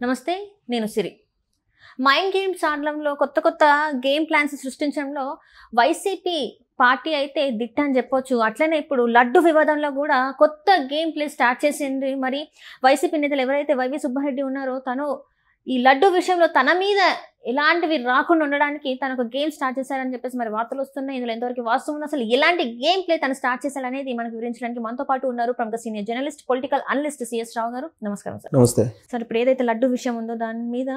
నమస్తే, నేను సిరి. Mind games ఆడడంలో కొత్త గేమ్ ప్లాన్స్ సృష్టించడంలో వైసీపీ పార్టీ అయితే దిట్ట అని చెప్పొచ్చు. అట్లనే ఇప్పుడు లడ్డు వివాదంలో కూడా కొత్త గేమ్ ప్లే స్టార్ట్ చేసింది. మరి వైసీపీ నేతలు ఎవరైతే వైవి సుబ్బారెడ్డి ఉన్నారో తను ఈ లడ్డు విషయంలో తన మీద ఎలాంటివి రాకుండా ఉండడానికి తను ఒక గేమ్ స్టార్ట్ చేశారని చెప్పేసి మరి వార్తలు వస్తున్నాయి. ఇందులో ఎంతవరకు వాస్తవం ఉంది, అసలు ఎలాంటి గేమ్ ప్లే తను స్టార్ట్ చేశారనేది మనకు వివరించడానికి మనతో పాటు ఉన్నారు ప్రముఖ senior journalist, political analyst CS Rao గారు. నమస్కారం సార్. నమస్తే సార్, ఇప్పుడు ఏదైతే లడ్డు విషయం ఉందో దాని మీద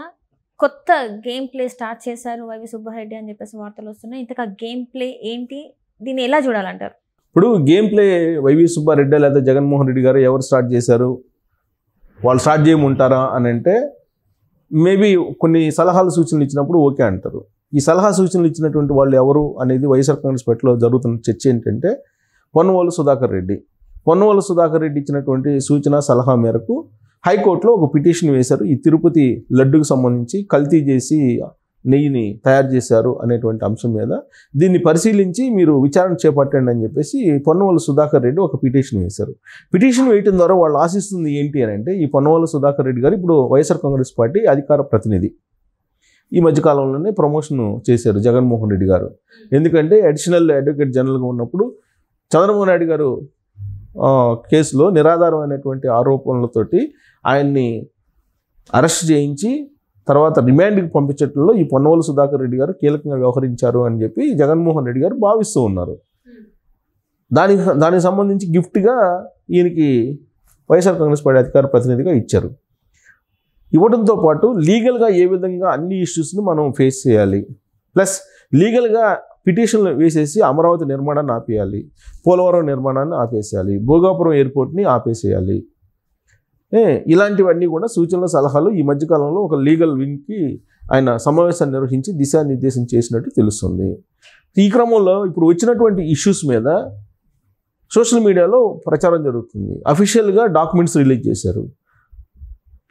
కొత్త గేమ్ ప్లే స్టార్ట్ చేశారు వైవి సుబ్బారెడ్డి అని చెప్పేసి వార్తలు వస్తున్నాయి. ఇంతగా గేమ్ ప్లే ఏంటి, దీన్ని ఎలా చూడాలంటారు? ఇప్పుడు గేమ్ ప్లే వైవి సుబ్బారెడ్డి లేదా జగన్మోహన్ రెడ్డి గారు ఎవరు స్టార్ట్ చేశారు, వాళ్ళు స్టార్ట్ చేయమంటారా అని అంటే మేబీ కొన్ని సలహాలు సూచనలు ఇచ్చినప్పుడు ఓకే అంటారు. ఈ సలహా సూచనలు ఇచ్చినటువంటి వాళ్ళు ఎవరు అనేది వైఎస్ఆర్ కాంగ్రెస్ పార్టీలో జరుగుతున్న చర్చ ఏంటంటే పొన్నవోలు సుధాకర్ రెడ్డి. పొన్నవోలు సుధాకర్ రెడ్డి ఇచ్చినటువంటి సూచన సలహా మేరకు హైకోర్టులో ఒక పిటిషన్ వేశారు. ఈ తిరుపతి లడ్డుకు సంబంధించి కల్తీ చేసి నెయ్యిని తయారు చేశారు అనేటువంటి అంశం మీద దీన్ని పరిశీలించి మీరు విచారణ చేపట్టండి అని చెప్పేసి పొన్నవోలు సుధాకర్ రెడ్డి ఒక పిటిషన్ వేశారు. పిటిషన్ వేయటం ద్వారా వాళ్ళు ఆశిస్తుంది ఏంటి అని అంటే, ఈ పొన్నవోలు సుధాకర్ రెడ్డి గారు ఇప్పుడు వైఎస్ఆర్ కాంగ్రెస్ పార్టీ అధికార ప్రతినిధి. ఈ మధ్యకాలంలోనే ప్రమోషన్ చేశారు జగన్మోహన్ రెడ్డి గారు. ఎందుకంటే అడిషనల్ అడ్వకేట్ జనరల్గా ఉన్నప్పుడు చంద్రబాబు నాయుడు గారు కేసులో నిరాధారమైనటువంటి ఆరోపణలతోటి ఆయన్ని అరెస్ట్ చేయించి తర్వాత రిమాండ్కి పంపించడంలో ఈ పొన్నవోలు సుధాకర్ రెడ్డి గారు కీలకంగా వ్యవహరించారు అని చెప్పి జగన్మోహన్ రెడ్డి గారు భావిస్తూ ఉన్నారు. దానికి సంబంధించి గిఫ్ట్గా ఈయనకి వైఎస్ఆర్ కాంగ్రెస్ పార్టీ అధికార ప్రతినిధిగా ఇచ్చారు. ఇవ్వడంతో పాటు లీగల్గా ఏ విధంగా అన్ని ఇష్యూస్ని మనం ఫేస్ చేయాలి, ప్లస్ లీగల్గా పిటిషన్లు వేసేసి అమరావతి నిర్మాణాన్ని ఆపేయాలి, పోలవరం నిర్మాణాన్ని ఆపేసేయాలి, భోగాపురం ఎయిర్పోర్ట్ని ఆపేసేయాలి, ఇలాంటివన్నీ కూడా సూచనలు సలహాలు ఈ మధ్యకాలంలో ఒక లీగల్ వింగ్కి ఆయన సమావేశాన్ని నిర్వహించి దిశానిర్దేశం చేసినట్టు తెలుస్తుంది. ఈ క్రమంలో ఇప్పుడు వచ్చినటువంటి ఇష్యూస్ మీద సోషల్ మీడియాలో ప్రచారం జరుగుతుంది. అఫీషియల్గా డాక్యుమెంట్స్ రిలీజ్ చేశారు.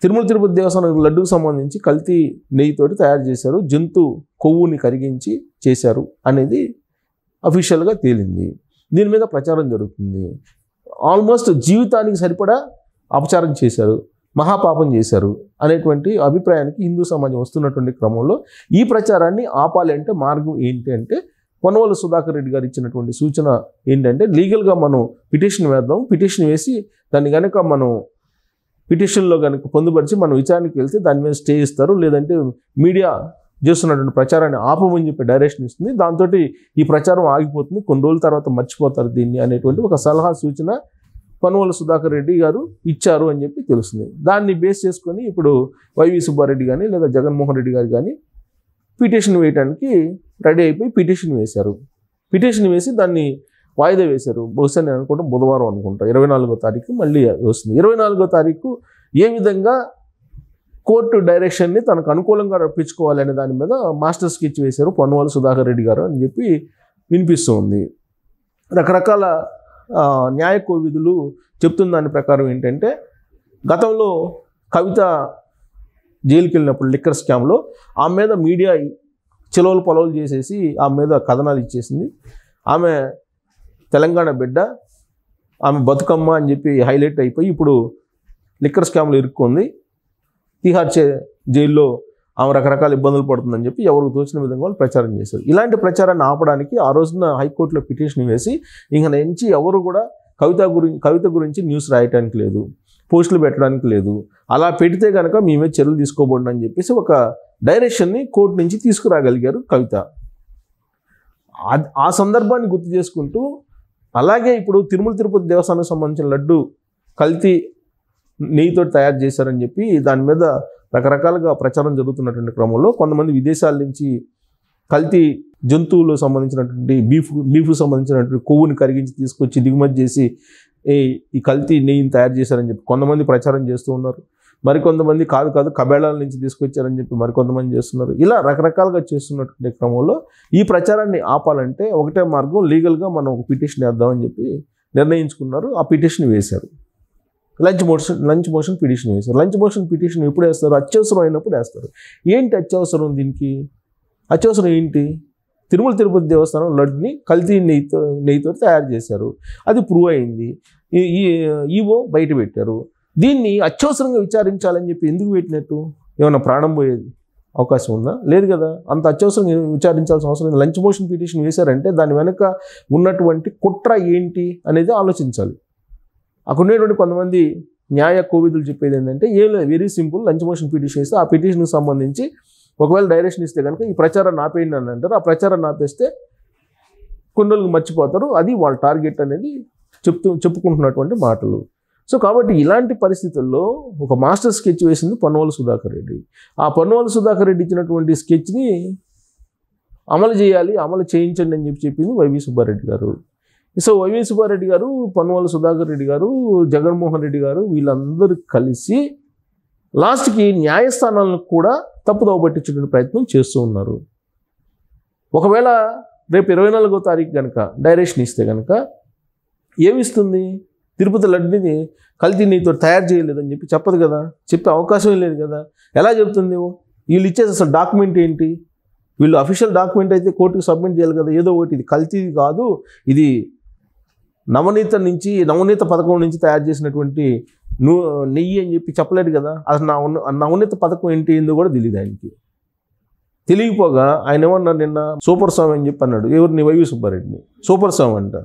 తిరుపతి దేవస్థానం లడ్డుకు సంబంధించి కల్తీ నెయ్యితోటి తయారు చేశారు, జంతు కొవ్వుని కరిగించి చేశారు అనేది అఫీషియల్గా తేలింది. దీని మీద ప్రచారం జరుగుతుంది. ఆల్మోస్ట్ జీవితానికి సరిపడా అపచారం చేశారు, మహాపాపం చేశారు అనేటువంటి అభిప్రాయానికి హిందూ సమాజం వస్తున్నటువంటి క్రమంలో ఈ ప్రచారాన్ని ఆపాలి అంటే మార్గం ఏంటి అంటే, పొన్నవోలు సుధాకర్ రెడ్డి గారు ఇచ్చినటువంటి సూచన ఏంటంటే లీగల్గా మనం పిటిషన్ వేద్దాం, పిటిషన్ వేసి దాన్ని కనుక మనం పిటిషన్లో కనుక పొందుపరిచి మనం విచారణకి వెళ్తే దాని మీద స్టే ఇస్తారు, లేదంటే మీడియా చేస్తున్నటువంటి ప్రచారాన్ని ఆపమని చెప్పి డైరెక్షన్ ఇస్తుంది. దాంతో ఈ ప్రచారం ఆగిపోతుంది, కొన్ని రోజుల తర్వాత మర్చిపోతారు దీన్ని అనేటువంటి ఒక సలహా సూచన పొన్నవోలు సుధాకర్ రెడ్డి గారు ఇచ్చారు అని చెప్పి తెలుస్తుంది. దాన్ని బేస్ చేసుకొని ఇప్పుడు వైవి సుబ్బారెడ్డి కానీ లేదా జగన్మోహన్ రెడ్డి గారు కానీ పిటిషన్ వేయడానికి రెడీ అయిపోయి పిటిషన్ వేశారు. పిటిషన్ వేసి దాన్ని వాయిదా వేశారు. బహుశా నేను అనుకుంటా బుధవారం అనుకుంటా 24వ తారీఖు మళ్ళీ వస్తుంది. 24వ తారీఖు ఏ విధంగా కోర్టు డైరెక్షన్ని తనకు అనుకూలంగా రప్పించుకోవాలనే దాని మీద మాస్టర్ స్కెచ్ వేశారు పొన్నవోలు సుధాకర్ రెడ్డి గారు అని చెప్పి వినిపిస్తూ ఉంది. రకరకాల న్యాయ కోవిధులు చెప్తున్న దాని ప్రకారం ఏంటంటే, గతంలో కవిత జైలుకి వెళ్ళినప్పుడు లిక్కర్ స్కామ్లో ఆమె మీద మీడియా చిలవలు పొలవలు చేసేసి ఆమె మీద కథనాలు ఇచ్చేసింది. ఆమె తెలంగాణ బిడ్డ, ఆమె బతుకమ్మ అని చెప్పి హైలైట్ అయిపోయి ఇప్పుడు లిక్కర్ స్కామ్లో ఇరుక్కుంది. తిహార్ జైల్లో ఆమె రకరకాల ఇబ్బందులు పడుతుందని చెప్పి ఎవరికి తోచిన విధంగా వాళ్ళు ప్రచారం చేశారు. ఇలాంటి ప్రచారాన్ని ఆపడానికి ఆ రోజున హైకోర్టులో పిటిషన్ వేసి ఇంక నుంచి ఎవరు కూడా కవిత గురించి న్యూస్ రాయటానికి లేదు, పోస్టులు పెట్టడానికి లేదు, అలా పెడితే కనుక మేమే చర్యలు తీసుకోబోండి అని చెప్పేసి ఒక డైరెక్షన్ని కోర్టు నుంచి తీసుకురాగలిగారు కవిత. ఆ సందర్భాన్ని గుర్తు చేసుకుంటూ, అలాగే ఇప్పుడు తిరుపతి దేవస్థానం సంబంధించిన లడ్డు కల్తీ నెయ్యితో తయారు చేశారని చెప్పి దాని మీద రకరకాలుగా ప్రచారం జరుగుతున్నటువంటి క్రమంలో కొంతమంది విదేశాల నుంచి కల్తీ జంతువులకు సంబంధించినటువంటి బీఫ్ సంబంధించినటువంటి కొవ్వుని కరిగించి తీసుకొచ్చి దిగుమతి చేసి ఈ కల్తీ నెయ్యిని తయారు చేశారని చెప్పి కొంతమంది ప్రచారం చేస్తూ ఉన్నారు. మరికొంతమంది కాదు కబేళాల నుంచి తీసుకొచ్చారని చెప్పి మరికొంతమంది చేస్తున్నారు. ఇలా రకరకాలుగా చేస్తున్నటువంటి క్రమంలో ఈ ప్రచారాన్ని ఆపాలంటే ఒకటే మార్గం, లీగల్గా మనం ఒక పిటిషన్ వేద్దామని చెప్పి నిర్ణయించుకున్నారు. ఆ పిటిషన్ వేశారు. లంచ్ మోషన్ పిటిషన్ వేశారు. లంచ్ మోషన్ పిటిషన్ ఎప్పుడు వేస్తారు? అత్యవసరం అయినప్పుడు వేస్తారు. ఏంటి అత్యవసరం? దీనికి అత్యవసరం ఏంటి? తిరుపతి దేవస్థానం లడ్డుని కల్తీ నెయ్యితో తయారు చేశారు, అది ప్రూవ్ అయింది, ఈవో బయట పెట్టారు. దీన్ని అత్యవసరంగా విచారించాలని చెప్పి ఎందుకు పెట్టినట్టు? ఏమైనా ప్రాణం పోయేది అవకాశం ఉందా? లేదు కదా. అంత అత్యవసరం విచారించాల్సిన అవసరం లేదు. లంచ్ మోషన్ పిటిషన్ వేశారంటే దాని వెనుక ఉన్నటువంటి కుట్ర ఏంటి అనేది ఆలోచించాలి. అక్కడ ఉండేటువంటి కొంతమంది న్యాయ కోవిదులు చెప్పేది ఏంటంటే ఏం లేదు, very simple, lunch motion petition ఇస్తే ఆ పిటిషన్కి సంబంధించి ఒకవేళ డైరెక్షన్ ఇస్తే కనుక ఈ ప్రచారాన్ని ఆపేయండి అని అంటారు. ఆ ప్రచారాన్ని ఆపేస్తే కొన్ని రోజులకు మర్చిపోతారు. అది వాళ్ళ టార్గెట్ అనేది చెప్పుకుంటున్నటువంటి మాటలు. సో కాబట్టి ఇలాంటి పరిస్థితుల్లో ఒక మాస్టర్ స్కెచ్ వేసింది పొన్నవోలు సుధాకర్ రెడ్డి. ఆ పొన్నవోలు సుధాకర్ రెడ్డి ఇచ్చినటువంటి స్కెచ్ని అమలు చేయాలి, అమలు చేయించండి అని చెప్పింది వైవి సుబ్బారెడ్డి గారు. సో వైవి సుబ్బారెడ్డి గారు, పొన్నవోలు సుధాకర్ రెడ్డి గారు, జగన్మోహన్ రెడ్డి గారు వీళ్ళందరూ కలిసి లాస్ట్కి న్యాయస్థానాలను కూడా తప్పుదోవ పట్టించే ప్రయత్నం చేస్తూ ఉన్నారు. ఒకవేళ రేపు 24వ తారీఖు కనుక డైరెక్షన్ ఇస్తే కనుక ఏమిస్తుంది? తిరుపతి లడ్డుని కల్తీ నీతో తయారు చేయలేదని చెప్పదు కదా, చెప్పే అవకాశం లేదు కదా. ఎలా చెప్తుంది? వీళ్ళు ఇచ్చేసి అసలు డాక్యుమెంట్ ఏంటి? వీళ్ళు అఫీషియల్ డాక్యుమెంట్ అయితే కోర్టుకు సబ్మిట్ చేయాలి కదా. ఏదో ఒకటి ఇది కల్తీ కాదు, ఇది నవనీత పథకం నుంచి తయారు చేసినటువంటి నెయ్యి అని చెప్పలేదు కదా. అసలు నవనీత పథకం ఏంటి ఏందో కూడా తెలియదు ఆయనకి. తెలియకపోగా ఆయన ఏమన్నారు నిన్న, సూపర్ స్వామి అని చెప్పి అన్నాడు. ఎవరిని? వైవి సుబ్బారెడ్డిని. సూపర్ స్వామి అంట.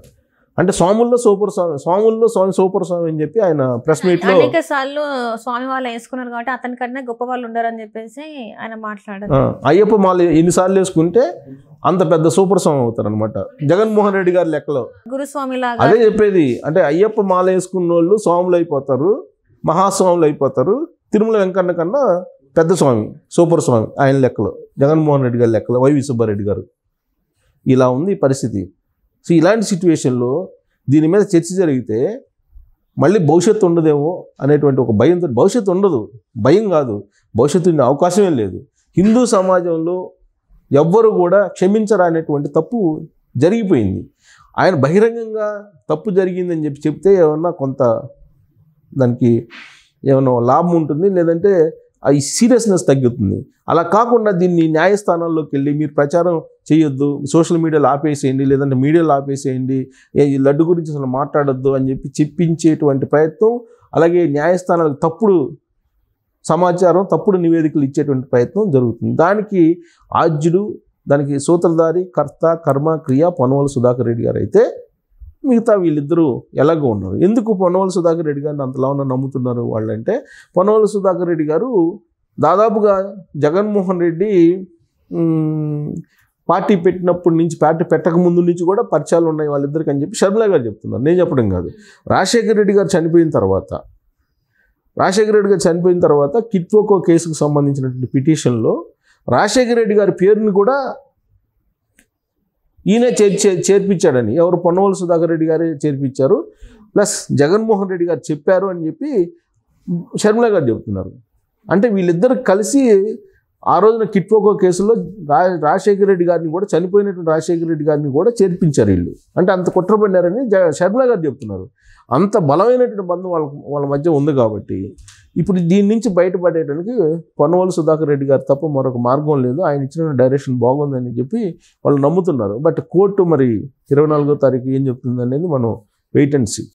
అంటే స్వాముల్లో సూపర్ స్వామి సూపర్ స్వామి అని చెప్పి ఆయన ప్రెస్ మీట్లో అనేక సార్లు స్వామి వాళ్ళు వేసుకున్నారు కాబట్టి అతని కన్నా గొప్ప వాళ్ళు ఉండరని చెప్పేసి ఆయన మాట్లాడారు. అయ్యప్ప మాల ఎన్నిసార్లు వేసుకుంటే అంత పెద్ద సూపర్ స్వామి అవుతారు అనమాట జగన్మోహన్ రెడ్డి గారి లెక్కలో. గురుస్వామి లాగా అదే చెప్పేది. అంటే అయ్యప్ప మాల వేసుకున్న వాళ్ళు స్వాములు అయిపోతారు, మహాస్వాములు అయిపోతారు. తిరుమల వెంకన్న కన్నా పెద్ద స్వామి, సూపర్ స్వామి ఆయన లెక్కలో, జగన్మోహన్ రెడ్డి గారి లెక్కలో వైవి సుబ్బారెడ్డి గారు. ఇలా ఉంది పరిస్థితి. సో ఇలాంటి సిచ్యువేషన్లో దీని మీద చర్చ జరిగితే మళ్ళీ భవిష్యత్తు ఉండదేమో అనేటువంటి ఒక భయంతో, భవిష్యత్తు ఉండదు, భయం కాదు, భవిష్యత్తు ఉండే అవకాశమే లేదు. హిందూ సమాజంలో ఎవ్వరు కూడా క్షమించరానేటువంటి తప్పు జరిగిపోయింది. ఆయన బహిరంగంగా తప్పు జరిగిందని చెప్తే ఏమన్నా కొంత దానికి ఏమన్నా లాభం ఉంటుంది, లేదంటే ఈ సీరియస్నెస్ తగ్గుతుంది. అలా కాకుండా దీన్ని న్యాయస్థానాల్లోకి వెళ్ళి మీరు ప్రచారం చేయొద్దు, సోషల్ మీడియాలో ఆపేసేయండి, లేదంటే మీడియాలో ఆపేసేయండి, ఈ లడ్డు గురించి అసలు మాట్లాడొద్దు అని చెప్పించేటువంటి ప్రయత్నం, అలాగే న్యాయస్థానాలకు తప్పుడు సమాచారం, తప్పుడు నివేదికలు ఇచ్చేటువంటి ప్రయత్నం జరుగుతుంది. దానికి ఆద్యుడు, దానికి సూత్రధారి, కర్త, కర్మ, క్రియ పొన్నవోలు సుధాకర్ రెడ్డి గారు అయితే మిగతా వీళ్ళిద్దరూ ఎలాగో ఉన్నారు. ఎందుకు పొన్నవోలు సుధాకర్ రెడ్డి గారిని అంతలా నమ్ముతున్నారు వాళ్ళంటే, పొన్నవోలు సుధాకర్ రెడ్డి గారు దాదాపుగా జగన్మోహన్ రెడ్డి పార్టీ పెట్టినప్పటి నుంచి, పార్టీ పెట్టక ముందు నుంచి కూడా పరిచయాలు ఉన్నాయి వాళ్ళిద్దరికి అని చెప్పి షర్మిల గారు చెప్తున్నారు, నేను చెప్పడం కాదు. రాజశేఖర రెడ్డి గారు చనిపోయిన తర్వాత కిట్ పోకో కేసుకు సంబంధించినటువంటి పిటిషన్లో రాజశేఖర రెడ్డి గారి పేరుని కూడా ఈయనే చేర్పించాడని, ఎవరు? పొన్నవోలు సుధాకర్ రెడ్డి గారే చేర్పించారు, ప్లస్ జగన్మోహన్ రెడ్డి గారు చెప్పారు అని చెప్పి షర్మిల గారు చెబుతున్నారు. అంటే వీళ్ళిద్దరు కలిసి ఆ రోజున కిట్ పోకో కేసులో రాజశేఖర రెడ్డి గారిని కూడా, చనిపోయినటువంటి రాజశేఖర రెడ్డి గారిని కూడా చేర్పించారు వీళ్ళు. అంటే అంత కుట్రపడినారని షర్మిల గారు చెప్తున్నారు. అంత బలమైనటువంటి బంధం వాళ్ళ మధ్య ఉంది కాబట్టి ఇప్పుడు దీని నుంచి బయటపడేయడానికి పొన్నవోలు సుధాకర్ రెడ్డి గారు తప్ప మరొక మార్గం లేదు. ఆయన ఇచ్చిన డైరెక్షన్ బాగుందని చెప్పి వాళ్ళు నమ్ముతున్నారు. బట్ కోర్టు మరి 24వ తారీఖు ఏం చెప్తుంది అనేది మనం వెయిట్ అండ్ సీ.